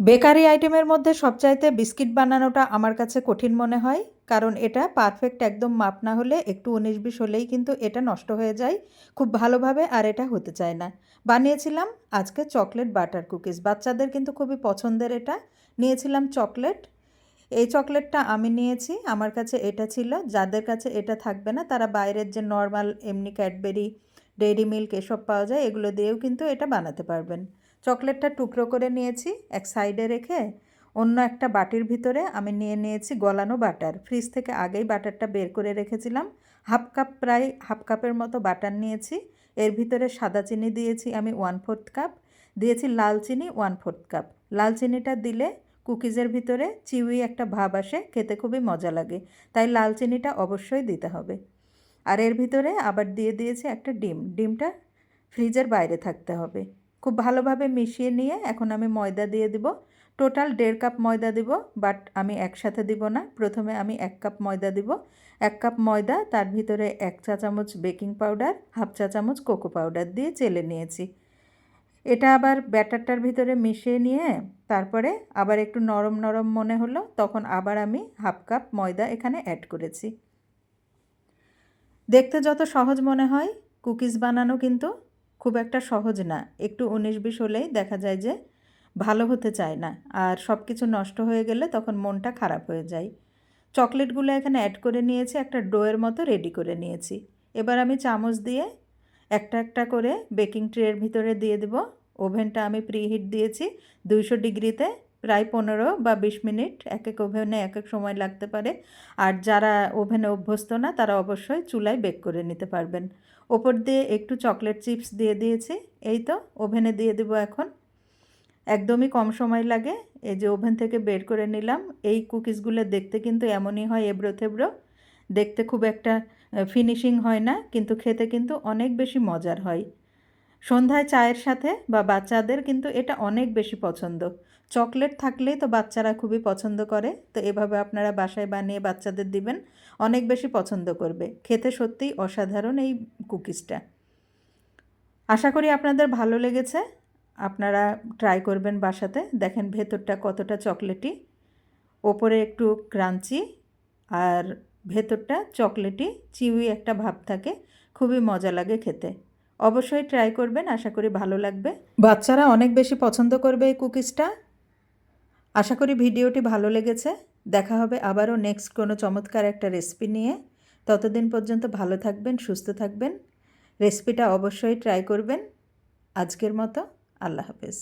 Bakery আইটেমের মধ্যে সবচাইতে বিস্কিট বানানোটা আমার কাছে কঠিন মনে হয়, কারণ এটা পারফেক্ট একদম মাপ না হলে একটু ১৯-২০ হলেই কিন্তু এটা নষ্ট হয়ে যায় খুব ভালোভাবে, আর এটা হতে চায় না। বানিয়েছিলাম আজকে চকলেট বাটার কুকিজ, বাচ্চাদের কিন্তু খুবই পছন্দের। এটা নিয়েছিলাম চকলেট, এই চকলেটটা আমি নিয়েছি, আমার কাছে এটা ছিল। যাদের কাছে এটা থাকবে না তারা বাইরের যে নর্মাল এমনি ক্যাডবেরি, ডেইরি মিল্ক এসব পাওয়া যায়, এগুলো দিয়েও কিন্তু এটা বানাতে পারবেন। চকলেটটা টুকরো করে নিয়েছি, এক সাইডে রেখে অন্য একটা বাটির ভিতরে আমি নিয়ে নিয়েছি গলানো বাটার। ফ্রিজ থেকে আগেই বাটারটা বের করে রেখেছিলাম। প্রায় হাফ কাপের মতো বাটার নিয়েছি। এর ভিতরে সাদা চিনি দিয়েছি আমি 1/4 কাপ, দিয়েছি লাল চিনি 1/4 কাপ। লাল চিনিটা দিলে কুকিজের ভিতরে চিউই একটা ভাব আসে, খেতে খুবই মজা লাগে, তাই লাল চিনিটা অবশ্যই দিতে হবে। আর এর ভিতরে আবার দিয়ে দিয়েছি একটা ডিম, ডিমটা ফ্রিজের বাইরে থাকতে হবে। খুব ভালোভাবে মিশিয়ে নিয়ে এখন আমি ময়দা দিয়ে দিব। টোটাল 1.5 কাপ ময়দা দিব, বাট আমি একসাথে দিব না। প্রথমে আমি 1 কাপ ময়দা দিব। 1 কাপ ময়দা, তার ভিতরে 1 চা চামচ বেকিং পাউডার, হাফ চা চামচ কোকো পাউডার দিয়ে চেলে নিয়েছি। এটা আবার ব্যাটারটার ভিতরে মিশিয়ে নিয়ে তারপরে আবার একটু নরম নরম মনে হলো, তখন আবার আমি হাফ কাপ ময়দা এখানে অ্যাড করেছি। দেখতে যত সহজ মনে হয়, কুকিজ বানানো কিন্তু খুব একটা সহজ না। একটু ১৯-২০ হলেই দেখা যায় যে ভালো হতে চায় না, আর সব কিছু নষ্ট হয়ে গেলে তখন মনটা খারাপ হয়ে যায়। চকলেটগুলো এখানে অ্যাড করে নিয়েছি, একটা ডোয়ের মতো রেডি করে নিয়েছি। এবার আমি চামচ দিয়ে একটা একটা করে বেকিং ট্রের ভিতরে দিয়ে দেব। ওভেনটা আমি প্রিহিট দিয়েছি ২০০ ডিগ্রিতে, প্রায় ১৫ বা ২০ মিনিট। এক এক ওভেনে এক এক সময় লাগতে পারে। আর যারা ওভেনে অভ্যস্ত না তারা অবশ্যই চুলায় বেক করে নিতে পারবেন। ওপর দিয়ে একটু চকলেট চিপস দিয়ে দিয়েছি। এই তো ওভেনে দিয়ে দেবো এখন। একদমই কম সময় লাগে। এই যে ওভেন থেকে বের করে নিলাম। এই কুকিজগুলো দেখতে কিন্তু এমনই হয়, এবড়ো থেবড়ো, দেখতে খুব একটা ফিনিশিং হয় না, কিন্তু খেতে কিন্তু অনেক বেশি মজার হয়। সন্ধ্যায় চায়ের সাথে বা বাচ্চাদের কিন্তু এটা অনেক বেশি পছন্দ। চকলেট থাকলেই তো বাচ্চারা খুবই পছন্দ করে, তো এভাবে আপনারা বাসায় বানিয়ে বাচ্চাদের দিবেন, অনেক বেশি পছন্দ করবে। খেতে সত্যিই অসাধারণ এই কুকিজটা। আশা করি আপনাদের ভালো লেগেছে। আপনারা ট্রাই করবেন বাসাতে, দেখেন ভেতরটা কতটা চকলেটি, ওপরে একটু ক্রাঞ্চি, আর ভেতরটা চকলেটি চিউই একটা ভাব থাকে, খুবই মজা লাগে খেতে। অবশ্যই ট্রাই করবেন, আশা করি ভালো লাগবে। বাচ্চারা অনেক বেশি পছন্দ করবে এই কুকিজটা। আশা করি ভিডিওটি ভালো লেগেছে। দেখা হবে আবারও নেক্সট কোনো চমৎকার একটা রেসিপি নিয়ে। ততদিন পর্যন্ত ভালো থাকবেন, সুস্থ থাকবেন। রেসিপিটা অবশ্যই ট্রাই করবেন। আজকের মতো আল্লাহ হাফেজ।